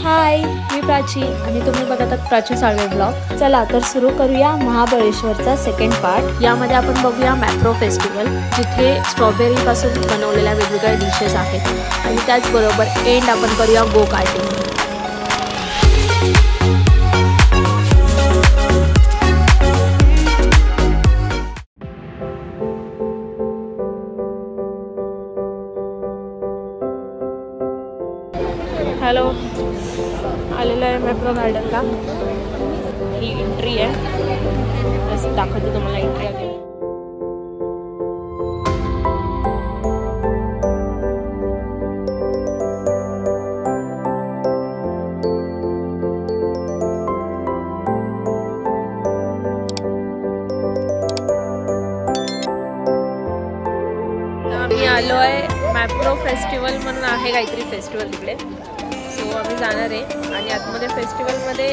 हाय, मी प्राची आणि तुम्ही बघत आहात प्राची साळवे ब्लॉग। चला तर सुरू करूया महाबळेश्वरचा सेकंड पार्ट। यामध्ये आपण बघूया मॅप्रो फेस्टिवल, जिथे स्ट्रॉबेरी पासून बनवलेल्या वेगवेगळ्या डिशेस आहेत आणि त्याचबरोबर एंड आपण करूया गो कार्टिंग। हॅलो, आलेलं आहे मॅप्रो गार्डनला। ही एंट्री आहे, बस दाखवते तुम्हाला एंट्री आहे। आम्ही आलो आहे मॅप्रो फेस्टिवल म्हणून आहे काहीतरी फेस्टिवल तिकडे, सो आम्ही जाणार आहे। आणि आतमध्ये फेस्टिवलमध्ये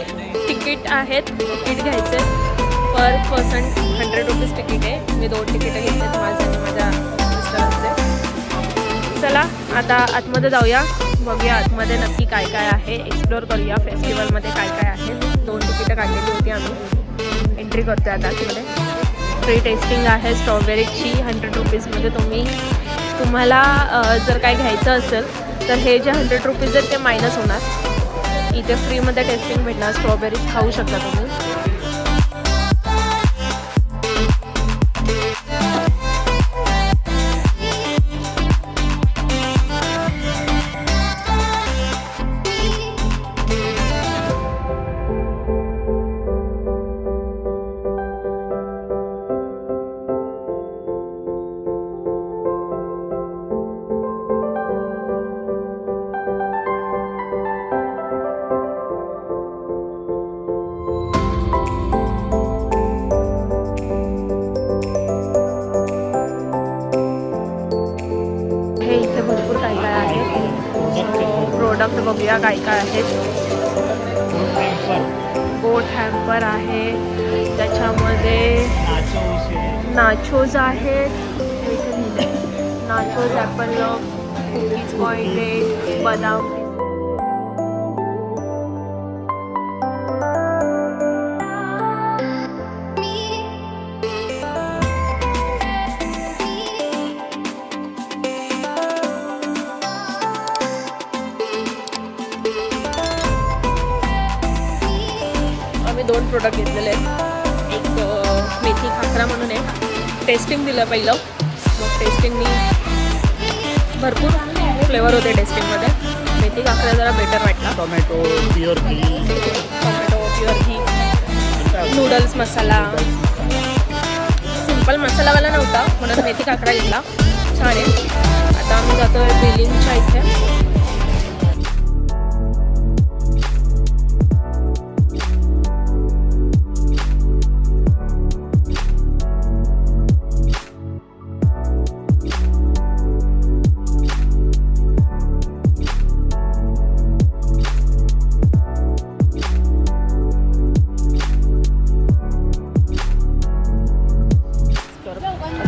तिकीट आहेत, तिकीट घ्यायचे पर पर्सन 100 रुपीज तिकीट आहे। मी 2 तिकीटं घेतलेत, माझं आणि माझ्या मिस्टरांचे। चला आता आतमध्ये जाऊया, बघूया आतमध्ये नक्की काय काय आहे, एक्सप्लोअर करूया फेस्टिवलमध्ये काय काय आहे। 2 तिकीटं काढलेली होती आम्ही, एंट्री करतो आता आतमध्ये। फ्री टेस्टिंग आहे स्ट्रॉबेरीची 100 रुपीजमध्ये। तुम्हाला जर काय घ्यायचं असेल तर हे जे 100 रुपीज आहेत ते मायनस होणार। इथे फ्रीमध्ये टेस्टिंग भेटणार, स्ट्रॉबेरी खाऊ शकता तुम्ही। इथे भरपूर काय काय आहे, प्रोडक्ट बघूया काय काय आहेत। बोट हॅम्पर आहे, त्याच्यामध्ये नाचोज आहेत, नाचोज ॲपल कुकीज पॉइंट, बदाम आम्ही 2 प्रोडक्ट घेतलेले आहेत। एक मेथी खाकरा म्हणून आहे, टेस्टिंग दिलं पहिलं, मग टेस्टिंगनी भरपूर फ्लेवर होते टेस्टिंगमध्ये। मेथी खाकरा जरा बेटर वाटला। टोमॅटो प्युअर घी, नूडल्स मसाला, सिंपल मसालावाला नव्हता म्हणून मेथी खाकरा घेतला, छान आहे। आता आम्ही जातो बिलिंगच्या इथे।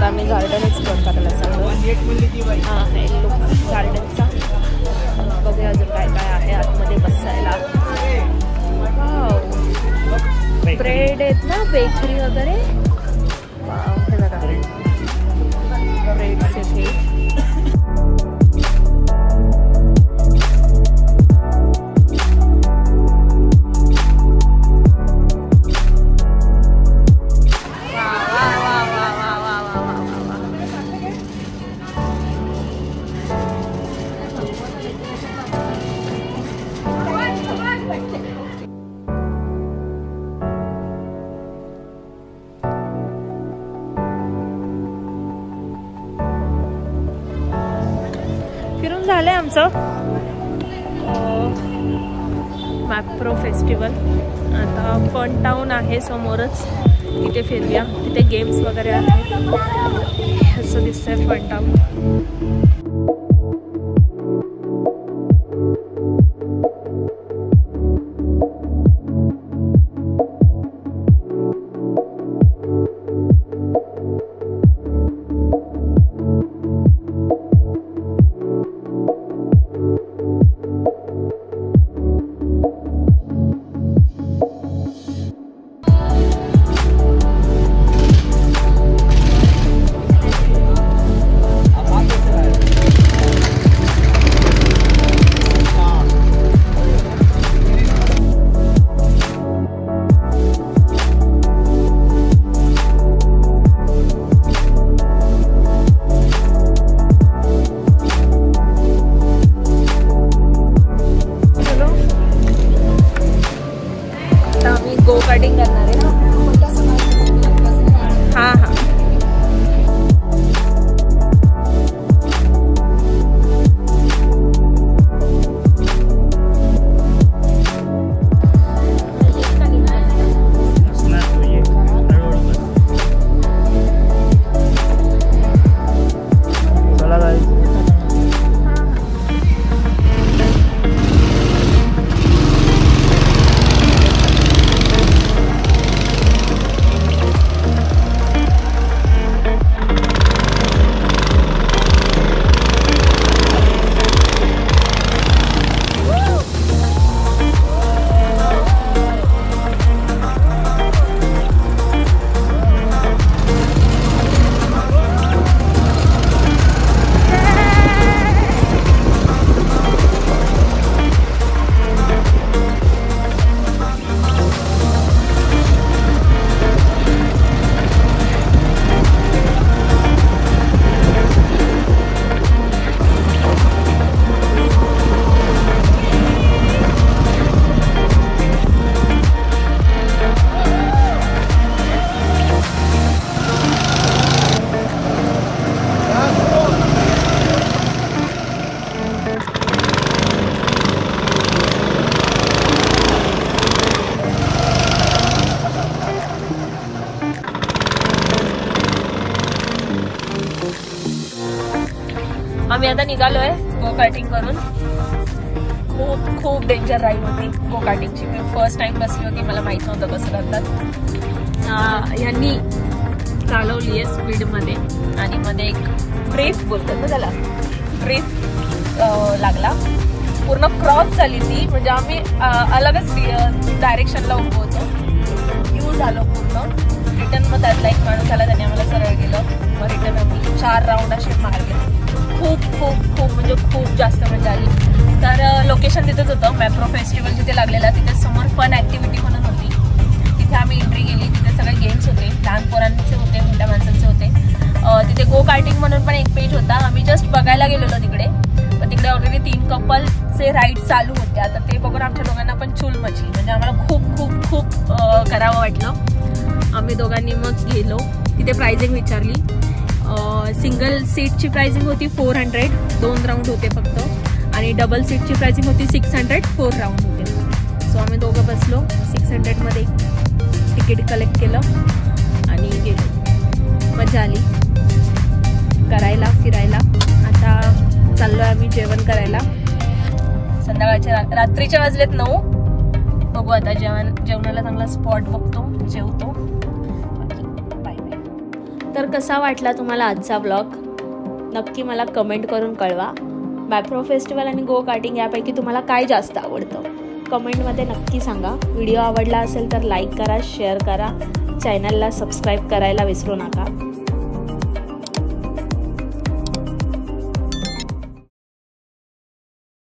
आम्ही गार्डन एक्सप्लोर करायला चाललो। हा आहे लुक गार्डनचा, बघूया अजून काय काय आहे आतमध्ये बसायला। वाव, ब्रेड आहेत ना, बेकरी वगैरे। वाव, हे बघा ब्रेड्स आहेत। फिरून झालंय आमचं मॅप्रो फेस्टिवल। आता फन टाउन आहे समोरच, तिथे फिरूया। तिथे गेम्स वगैरे आहेत, असं दिसतंय फन टाउन। गो कार्टिंग करणार आहे. हां हां. आम्ही आता निघालोय गो कार्टिंग करून. खूप खूप डेंजर राईड होती गो कार्टिंगची. मी फर्स्ट टाइम बसली होती, मला माहित नव्हतं कसं करतात. यांनी चालवली आहे स्पीडमध्ये आणि मध्ये एक ड्रिफ्ट बोलतात ना त्याला, ड्रिफ्ट लागला. पूर्ण क्रॉस झाली ती, म्हणजे आम्ही अलगच डायरेक्शनला उभं होतो. यू झालो पूर्ण. रिटर्न मग त्यातला एक माणूस आला, त्याने आम्हाला सरळ गेलं. मग रिटर्न आम्ही 4 राऊंड असे मारले. खूप खूप खूप म्हणजे खूप जास्त मजा आली. तर लोकेशन तिथेच होतं, मॅप्रो फेस्टिवल जिथे लागलेला, तिथे समोर फन ॲक्टिव्हिटी म्हणून होती. तिथे आम्ही एंट्री केली. तिथे सगळे गेम्स होते, लहान पोरांचे होते, मोठ्या माणसांचे होते. तिथे गो कार्टिंग म्हणून पण एक पेज होता. आम्ही जस्ट बघायला गेलेलो तिकडे, पण तिकडे ऑलरेडी 3 कपलचे राईड चालू होते. आता ते बघून आमच्या दोघांना पण चूल मचली, म्हणजे आम्हाला खूप खूप खूप करावं वाटलं. आम्ही दोघांनी मग गेलो. तिथे प्राइसिंग विचारली. सिंगल सीटची प्राइसिंग होती 400, 2 राऊंड होते फक्त. आणि डबल सीटची प्राइसिंग होती 600, 4 राऊंड होते. सो आम्ही दोघं बसलो. 600मध्ये तिकीट कलेक्ट केलं आणि गेलो. मजा आली करायला, फिरायला. आता चाललो आहे आम्ही जेवण करायला. संध्याकाळच्या रात्रीच्या वाजलेत 9. बघू आता जेवणाला चांगला स्पॉट बघतो, जेवतो. तर कसा वाटला तुम्हाला आजचा व्लॉग नक्की मला कमेंट करून कळवा. मॅप्रो फेस्टिवल आणि गो कार्टिंग यापैकी तुम्हाला काय जास्त आवडतं कमेंटमध्ये नक्की सांगा. व्हिडिओ आवडला असेल तर लाईक करा, शेअर करा, चॅनलला सबस्क्राईब करायला विसरू नका.